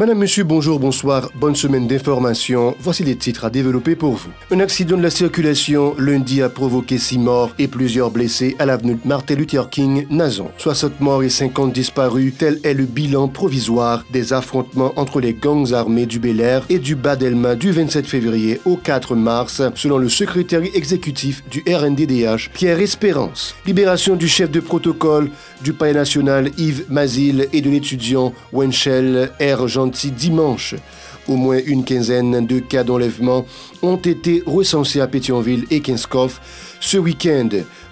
Madame, monsieur, bonjour, bonsoir, bonne semaine d'information. Voici les titres à développer pour vous. Un accident de la circulation lundi a provoqué 6 morts et plusieurs blessés à l'avenue Martin Luther King, Nazon. 60 morts et 50 disparus, tel est le bilan provisoire des affrontements entre les gangs armés du Bel-Air et du Bas-Delma du 27 février au 4 mars, selon le secrétaire exécutif du RNDDH, Pierre Espérance. Libération du chef de protocole du palais national Yves Mazil et de l'étudiant Wenchel R. Gentil dimanche. Au moins une quinzaine de cas d'enlèvement ont été recensés à Pétionville et Kinskov ce week-end.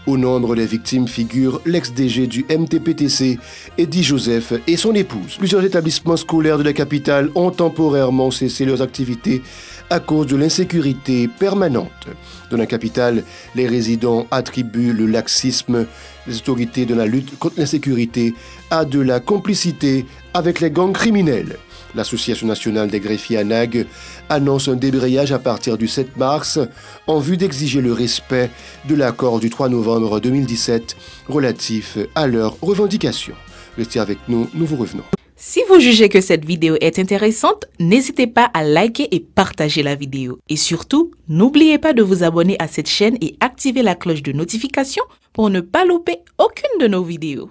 Au nombre des victimes figurent l'ex-DG du MTPTC, Eddie Joseph, et son épouse. Plusieurs établissements scolaires de la capitale ont temporairement cessé leurs activités à cause de l'insécurité permanente. Dans la capitale, les résidents attribuent le laxisme des autorités de la lutte contre l'insécurité à de la complicité avec les gangs criminels. L'Association nationale des greffiers ANAG annonce un débrayage à partir du 7 mars en vue d'exiger le respect de l'accord du 3 novembre 2017 relatif à leurs revendications. Restez avec nous, nous vous revenons. Si vous jugez que cette vidéo est intéressante, n'hésitez pas à liker et partager la vidéo. Et surtout, n'oubliez pas de vous abonner à cette chaîne et activer la cloche de notification pour ne pas louper aucune de nos vidéos.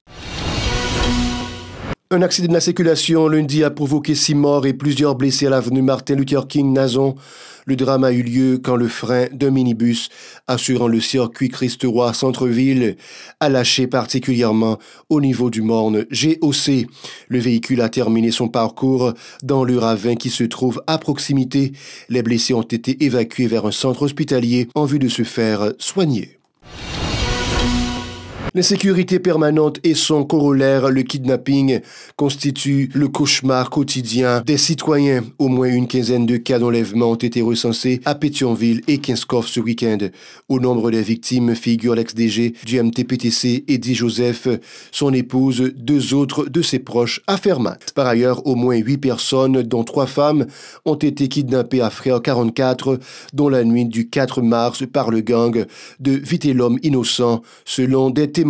Un accident de la circulation lundi a provoqué 6 morts et plusieurs blessés à l'avenue Martin Luther King, Nazon. Le drame a eu lieu quand le frein d'un minibus assurant le circuit Christ-Roi centre-ville a lâché particulièrement au niveau du morne GOC. Le véhicule a terminé son parcours dans le ravin qui se trouve à proximité. Les blessés ont été évacués vers un centre hospitalier en vue de se faire soigner. L'insécurité permanente et son corollaire, le kidnapping, constituent le cauchemar quotidien des citoyens. Au moins une quinzaine de cas d'enlèvement ont été recensés à Pétionville et Kinskov ce week-end. Au nombre des victimes figurent l'ex-DG du MTPTC, Eddie Joseph, son épouse, 2 autres de ses proches à Fermat. Par ailleurs, au moins 8 personnes, dont 3 femmes, ont été kidnappées à Frère 44, dont la nuit du 4 mars par le gang de Vitellum Innocent, selon des témoins.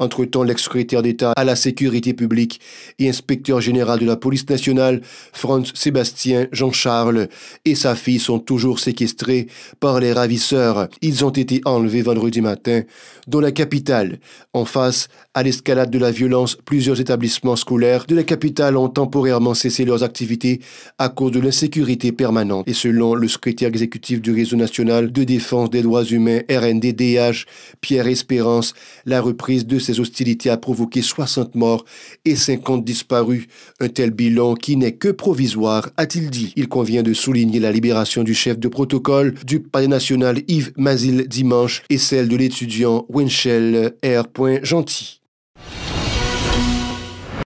Entre-temps, l'ex-secrétaire d'État à la sécurité publique et inspecteur général de la police nationale, Franz Sébastien Jean-Charles, et sa fille sont toujours séquestrés par les ravisseurs. Ils ont été enlevés vendredi matin dans la capitale. En face à l'escalade de la violence, plusieurs établissements scolaires de la capitale ont temporairement cessé leurs activités à cause de l'insécurité permanente. Et selon le secrétaire exécutif du Réseau national de défense des droits humains, RNDDH, Pierre Espérance, la reprise de ces hostilités a provoqué 60 morts et 50 disparus. Un tel bilan qui n'est que provisoire, a-t-il dit. Il convient de souligner la libération du chef de protocole du palais national Yves Mazil dimanche et celle de l'étudiant Wenchel R. Gentil.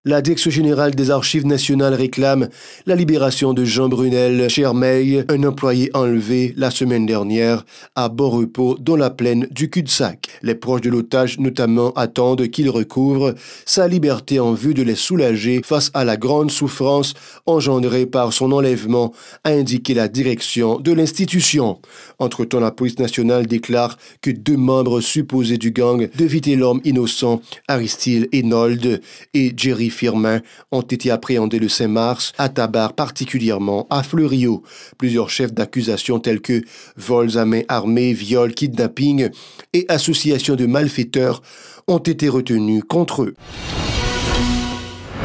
La Direction générale des Archives nationales réclame la libération de Jean Brunel Chermeil, un employé enlevé la semaine dernière à bon repos dans la plaine du cul-de-sac. Les proches de l'otage notamment attendent qu'il recouvre sa liberté en vue de les soulager face à la grande souffrance engendrée par son enlèvement, a indiqué la direction de l'institution. Entre-temps, la police nationale déclare que 2 membres supposés du gang de Vitellum Innocent, Aristide Hénold et Jerry Firmin, ont été appréhendés le 5 mars à Tabar, particulièrement à Fleurio. Plusieurs chefs d'accusation tels que vols à main armée, viol, kidnapping et association de malfaiteurs ont été retenus contre eux.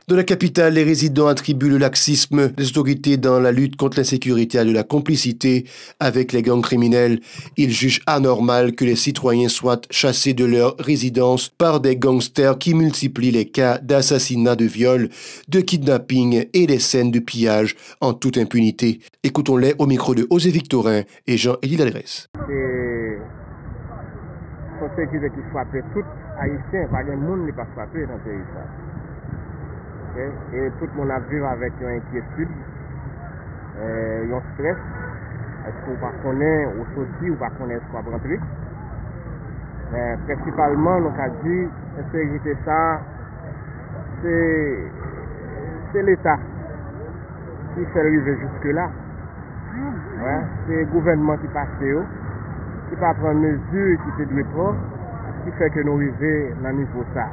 Dans la capitale, les résidents attribuent le laxisme des autorités dans la lutte contre l'insécurité à de la complicité avec les gangs criminels. Ils jugent anormal que les citoyens soient chassés de leur résidence par des gangsters qui multiplient les cas d'assassinat, de viol, de kidnapping et les scènes de pillage en toute impunité. Écoutons-les au micro de Osée Victorin et Jean-Élie Ladresse. C'est une sécurité qui frappe tout Haïtien, pas de monde n'est pas frappé dans ce pays. Et tout le monde a vécu avec une inquiétude, un stress. Est-ce qu'on va connaître au sorti ou pas connaître ce qu'on va rentrer? Mais principalement, nous avons dit que la sécurité, ça, c'est l'État qui fait arriver jusque-là. Ouais, c'est le gouvernement qui passe, qui va prendre mesures qui doit prendre, qui fait que nous arrivons dans le niveau ça.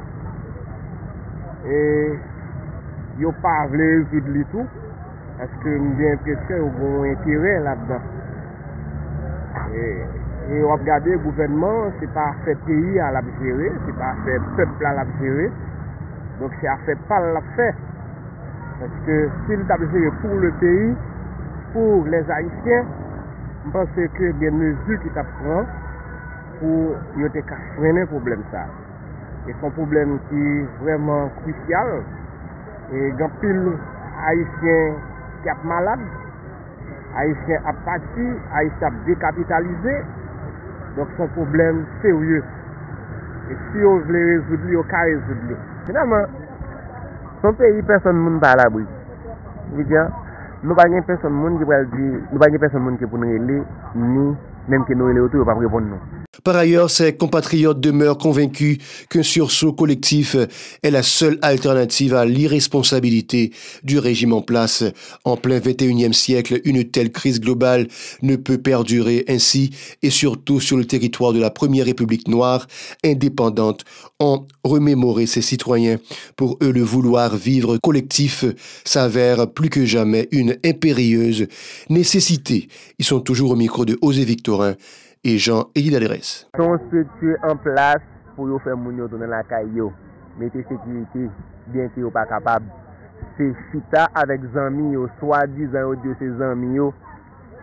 Et ils n'ont pas voulu résoudre tout. Parce que j'ai l'impression qu'ils ont un intérêt là-dedans. Et on regarde le gouvernement, c'est pas fait pays à la gérer, c'est pas fait peuple à la gérer. Donc c'est à faire pas la fait. Parce que s'il t'a géré pour le pays, pour les Haïtiens, je pense que des mesures qu'il t'a pris pour freiner le problème ça. Et c'est un problème qui est vraiment crucial. Et quand pile Haïtien qui est malade, Haïtien a parti, Haïtien a décapitalisé. Donc c'est un problème sérieux. Et si on veut le résoudre, on peut résoudre. Finalement, son pays, personne ne parle à l'abri. Je veux dire, nous n'avons pas personne qui peut dire, nous n'avons pas personne qui peut nous aider, ni même que nous aider autour, pas répondre nous. Par ailleurs, ses compatriotes demeurent convaincus qu'un sursaut collectif est la seule alternative à l'irresponsabilité du régime en place. En plein 21e siècle, une telle crise globale ne peut perdurer ainsi, et surtout sur le territoire de la Première République noire, indépendante, ont remémoré ses citoyens. Pour eux, le vouloir vivre collectif s'avère plus que jamais une impérieuse nécessité. Ils sont toujours au micro de Osée Victorin et Jean-Élie Ladresse. Sont structurés en place pour faire moun yo dans la caillou. Mettez sécurité, bien que yo pas capable. C'est chita avec zami yo, soi-disant de ces zami yo.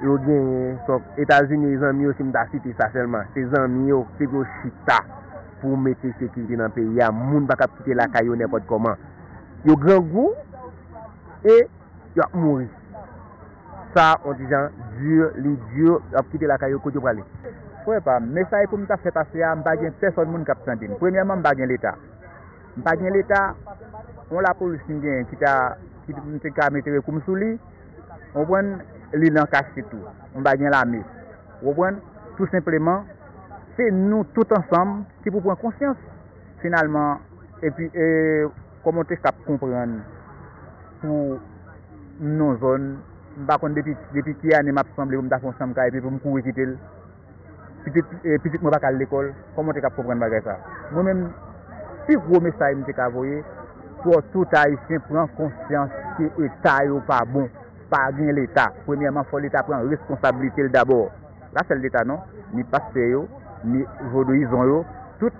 Yo gen États-Unis les amis yo, si m'ta cité ça seulement. Ces amis yo, c'est go chita pour mettre sécurité dans le pays. Ya moun pas capable quitter la caillou n'importe comment. Yo grand goût et yo mourir. Ça, on dit gens dur, les durs, à quitter la caillou côté pour aller. Ouais pas, mais ça est pour me faire passer à m'baguen personne moun cap santé. Premièrement m'baguen l'état. M'baguen l'état, on la police qui t'a mettre comme sous lui. On prend li nan cache tout. M'baguen l'armée. On prend tout simplement c'est nous tout ensemble qui pour prendre conscience finalement et puis comment est-ce qu'on comprendre pour nos zones. Depuis qui année m'a semblé me faire ensemble et puis pour me courir quitter petit moi pas à l'école comment tu capable comprendre bagage ça moi même si gros message me t'ai envoyé pour tout haïtien prendre conscience que l'état est pas bon pas bien l'état premièrement faut l'état prendre responsabilité d'abord là c'est l'état non ni pasteur ni vaudouisant toute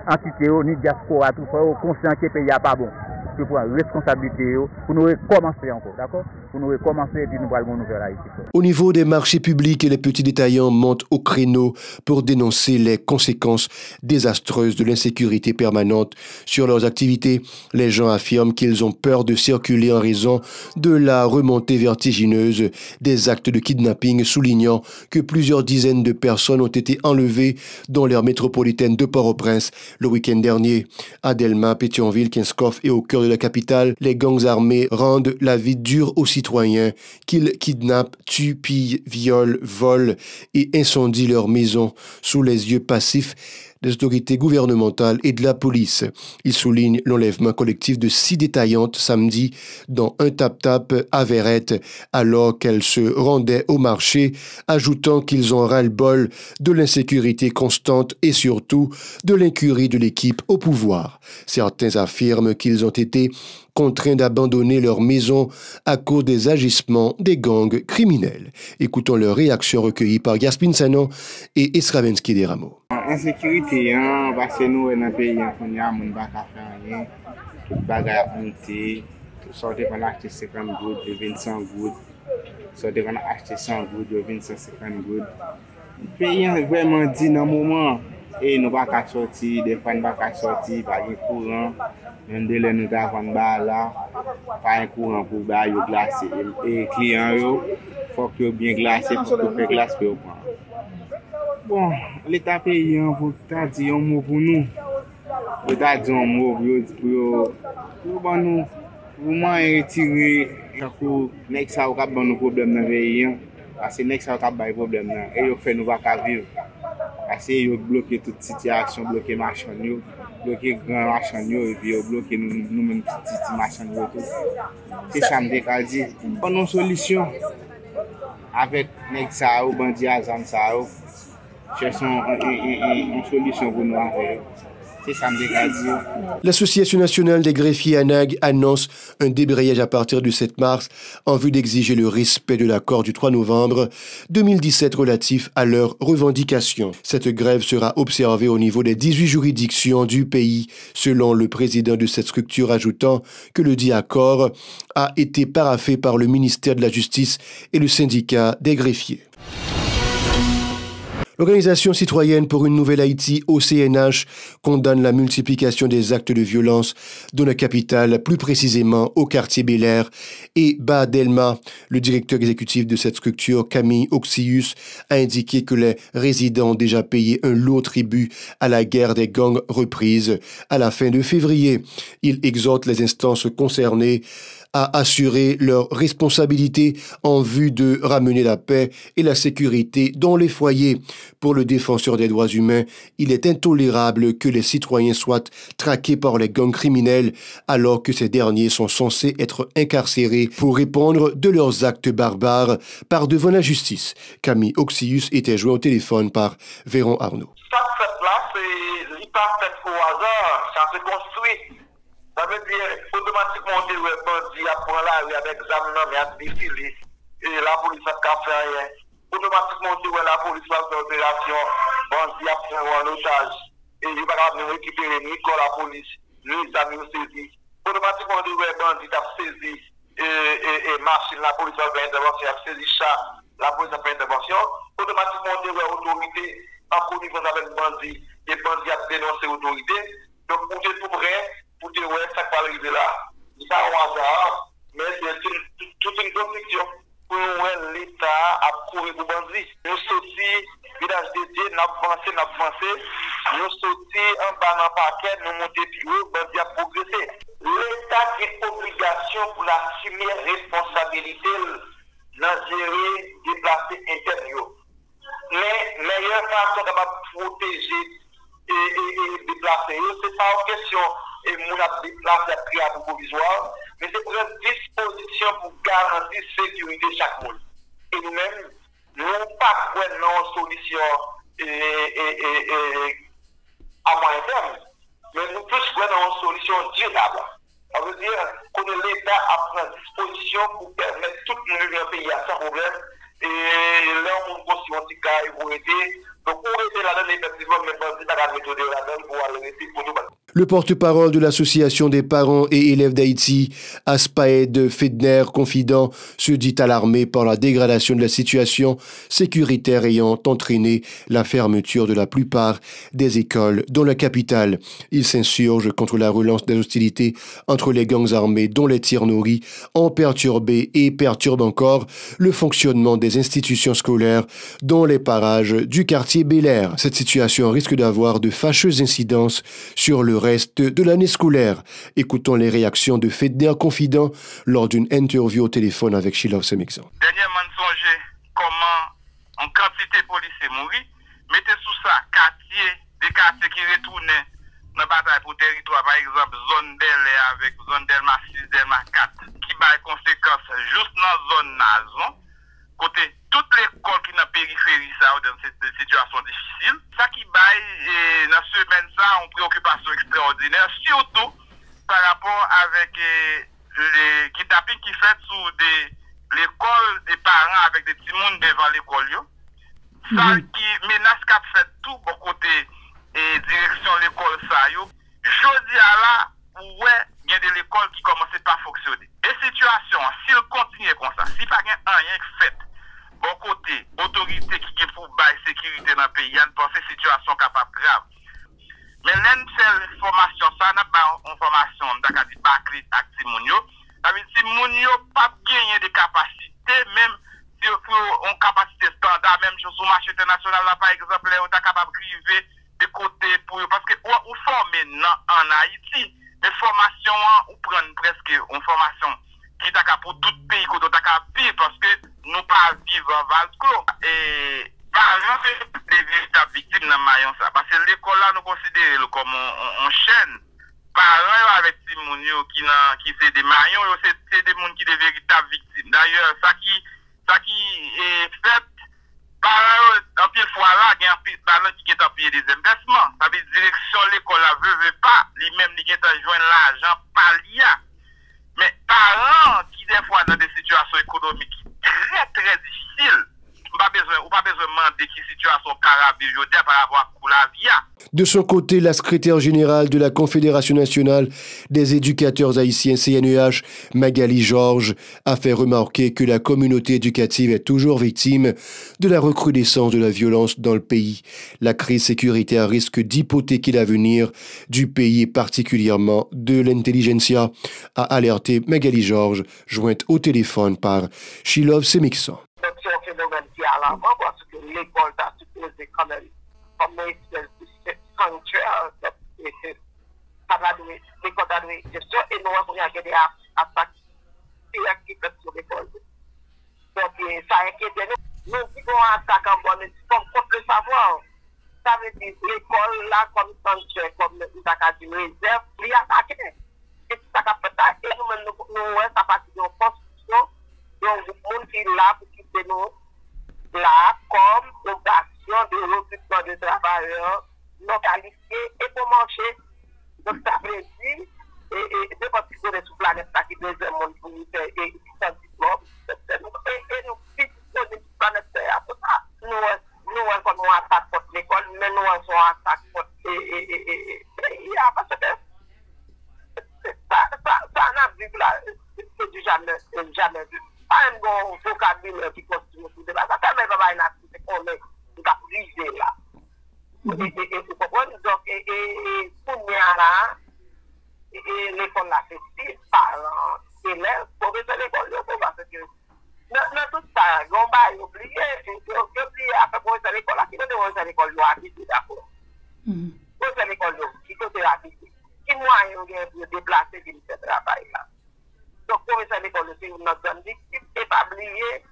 entité ni diaspora tout faut conscient que pays a pas bon pour prendre responsabilité pour nous recommencer encore d'accord pour nous recommencer et puis nous allons nous faire là ici. Au niveau des marchés publics, les petits détaillants montent au créneau pour dénoncer les conséquences désastreuses de l'insécurité permanente sur leurs activités. Les gens affirment qu'ils ont peur de circuler en raison de la remontée vertigineuse des actes de kidnapping, soulignant que plusieurs dizaines de personnes ont été enlevées dans l'aire métropolitaine de Port-au-Prince le week-end dernier. À Delma, Pétionville, Kinskov et au cœur de la capitale, les gangs armés rendent la vie dure aux citoyens qu'ils kidnappent, tuent, pillent, violent, volent et incendient leurs maisons sous les yeux passifs des autorités gouvernementales et de la police. Il souligne l'enlèvement collectif de 6 détaillantes samedi dans un tap-tap à Verrette alors qu'elles se rendaient au marché, ajoutant qu'ils ont ras-le-bol de l'insécurité constante et surtout de l'incurie de l'équipe au pouvoir. Certains affirment qu'ils ont été contraints d'abandonner leur maison à cause des agissements des gangs criminels. Écoutons leurs réactions recueillies par Gaspin Sanon et Esravensky Deramo. Insécurité, parce que nous, dans le pays, on y a mon bac à faire rien, tout bagage à monter, tout sortir pour acheter 50 gouttes, de 25 gouttes, sortir pour acheter 100 gouttes, de 250 gouttes. Le pays est vraiment dit dans le moment, et nous ne pouvons pas sortir, des fois nous ne pouvons pas sortir, pas de courant, même de là nous avons là, pas un courant pour glacer. Et les clients, il faut qu'ils soient bien glacés pour qu'ils fassent glace pour prendre. Bon, l'État paysan pour dire un mot pour nous. L'État dit un mot pour nous. Pour moi, retirer pour nek ça cap ban nos problèmes dans pays parce que nek ça cap ban problème là et yo fait nous pas vivre. Parce que yo bloquer toute situation, bloquer marchand yo, bloquer grand marchand yo et puis yo bloquer nous même petit marchand yo tout. C'est ça me dit. On a une solution avec nek ça ou bandi azam ça. Cherchons une solution pour nous avec. C'est ça me dire. L'Association nationale des greffiers ANAG annonce un débrayage à partir du 7 mars en vue d'exiger le respect de l'accord du 3 novembre 2017 relatif à leurs revendications. Cette grève sera observée au niveau des 18 juridictions du pays, selon le président de cette structure, ajoutant que le dit accord a été paraphé par le ministère de la Justice et le syndicat des greffiers. L'Organisation citoyenne pour une nouvelle Haïti, OCNH, condamne la multiplication des actes de violence dans la capitale, plus précisément au quartier Bel-Air et Bas Delma. Le directeur exécutif de cette structure, Camille Oxius, a indiqué que les résidents ont déjà payé un lourd tribut à la guerre des gangs reprise à la fin de février. Il exhorte les instances concernées à assurer leurs responsabilités en vue de ramener la paix et la sécurité dans les foyers. Pour le défenseur des droits humains, il est intolérable que les citoyens soient traqués par les gangs criminels alors que ces derniers sont censés être incarcérés pour répondre de leurs actes barbares par devant la justice. Camille Oxius était joint au téléphone par Véron Arnaud. Ça fait là, c'est pas fait au hasard, ça se construit. Ça veut dire automatiquement on dit ouais bandit apprend la rue avec examen mais à défiler et la police a fait rien. Automatiquement on dit ouais la police va faire opération bandit apprend en otage et il va venir récupérer Nicole la police les amis saisi. Automatiquement on dit ouais bandit a saisi et machine la police a fait intervention a saisi chat la police a fait intervention. Automatiquement on dit ouais autorité en connivence avec bandit et bandit a dénoncé autorité. Donc on est tout prêt pour dire ouais ça va arriver là, il n'y a pas un hasard, mais c'est toute une construction pour l'État a couru pour bandit. Nous sortis, village dédié, nous avancé, nous sortis en bas dans le paquet, nous montons plus haut, bandit a progressé. L'État a une obligation pour assumer responsabilité dans gérer, déplacer intérieur. Mais meilleure façon de protéger et déplacer, c'est pas une question. Et nous avons déplacé à prière provisoire, mais c'est pour une disposition pour garantir la sécurité de chaque monde. Et nous-mêmes, nous n'avons pas une solution à moyen terme, mais nous plus une solution durable. Ça veut dire que l'État a pris disposition pour permettre tout le monde dans le pays sans problème. Et là, on construit un petit cas et vous aider. Donc, pour aider là-dedans, effectivement, mais pas la méthode là-dedans pour aller rester pour nous. Le porte-parole de l'Association des parents et élèves d'Haïti, Aspaed Fedner, confident, se dit alarmé par la dégradation de la situation sécuritaire ayant entraîné la fermeture de la plupart des écoles dans la capitale. Il s'insurge contre la relance des hostilités entre les gangs armés dont les tirs nourris ont perturbé et perturbent encore le fonctionnement des institutions scolaires dans les parages du quartier Bel-Air. Cette situation risque d'avoir de fâcheuses incidences sur le reste de l'année scolaire. Écoutons les réactions de Fedner confident lors d'une interview au téléphone avec Sheila Semexan. Dernièrement, songez comment en quantité de policiers mourir, mettez sous ça des quartiers qui retournent dans la bataille pour territoire, par exemple zone Bel avec zone Delma 6, Delma 4, qui a des conséquences juste dans la zone Nazon, côté toute l'école qui est dans la périphérie, ça, dans cette situation difficile. Ça qui baille dans la semaine, ça, une préoccupation extraordinaire, surtout par rapport avec les kidnappings qui fait sous l'école des parents avec des petits monde devant l'école. Ça qui menace qu'a fait tout bon côté direction l'école ça yo. Jodi à là, ouais, il y a de l'école qui commence pas à fonctionner. Et situation, s'il continue comme ça, si pas rien fait, bon côté, autorité qui est pour bailler sécurité dans le pays, il y a une situation capable grave. Mais l'une seule formation, ça n'a pas une formation, d'accord, dit Baclé avec Simonio. Ça veut dire si Simonio pas gagner de capacité, même si pour une capacité standard, même sur le marché international, là, par exemple, on est capable de priver de côté pour parce que on forme en Haïti, mais formation, on prend presque une formation qui est pour tout pays, qu'on doit vivre parce que nous pas vivre en Valco. Et par exemple, les véritables victimes dans Mayon, ça. Parce que l'école là, nous considérons comme une chaîne. Parents avec Simonio qui fait des maillons, c'est des gens qui sont des véritables victimes. D'ailleurs, ça qui est fait, parents, en pile fois là, il y a un parent qui est en pied des investissements. Ça veut li direction l'école la veut pas, lui-même li gen tan joindre l'argent par l'IA. Mais parents qui des fois dans des situations économiques très difficiles, ou pas besoin de demander qui situation carabie par rapport à la vie. De son côté, la secrétaire générale de la Confédération nationale des éducateurs haïtiens CNEH, Magali Georges, a fait remarquer que la communauté éducative est toujours victime de la recrudescence de la violence dans le pays. La crise sécuritaire risque d'hypothéquer l'avenir du pays et particulièrement de l'intelligentsia, a alerté Magali Georges, jointe au téléphone par Shilov Semikson. C'est un phénomène qui est à l'avant parce que l'école a supposé quand même comme une espèce de sanctuaire. Ça va donner, l'école a donné gestion et nous avons regardé à attaques qui fait sur l'école. Donc ça inquiète nous. Nous disons attaque en bonne, comme le savoir. Ça veut dire l'école là comme sanctuaire, comme une réserve, il y a attaqué. Et ça a fait ça. Et nous-mêmes, nous, ça partit de la constitution. Donc, le monde qui est là pour quitter nous, là, comme opération de recrutement de travailleurs non qualifiés et pour marcher. Donc, ça veut dire, et c'est parce qu'il y a des sous-planètes qui deuxième monde pour nous faire et sans diplôme. Et nous, si nous sommes une planète Terre, pour ça, nous, quand nous attaquons contre l'école, mais nous, on attaque contre il y a parce que ça n'a vu là, c'est du jamais vu. Pas un bon vocabulaire qui continue pour débattre. Ça ne va pas une activité qu'on est brisé là. Vous comprenez? Donc, pour nous là, l'école là, c'est parents, élèves, professeurs l'école, parce que dans tout ça, on va oublier après professeur l'école là, qui ne doit pas l'école là, d'accord? Professeur l'école là, qui doit habiter. Qui moyen de déplacer de travail là? Donc, professeur d'école, c'est notre zone victime, et pas oublier,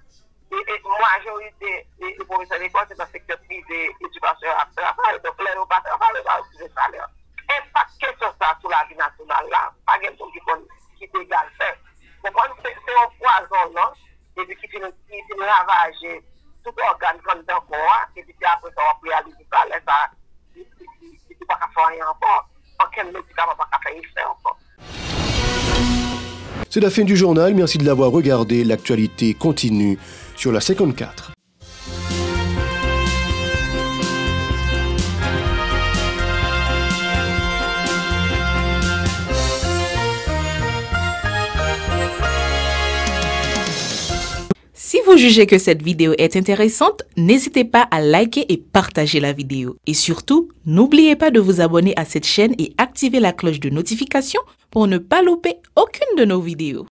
et majorité des professeurs d'école, c'est dans le secteur privé, éducation à travail, donc les repas travail, va aussi le salaire. Et pas de question ça sur la vie nationale là, pas de question qui dégage fait. C'est un poison, non? Et puis qui finit ravager tout organe comme dans le corps, et puis après ça, on peut aller du salaire, ça, il ne peut pas faire rien encore. Aucun médicament ne peut pas faire effet encore. C'est la fin du journal, merci de l'avoir regardé. L'actualité continue sur la 54. Si vous jugez que cette vidéo est intéressante, n'hésitez pas à liker et partager la vidéo. Et surtout, n'oubliez pas de vous abonner à cette chaîne et activer la cloche de notification pour ne pas louper aucune de nos vidéos.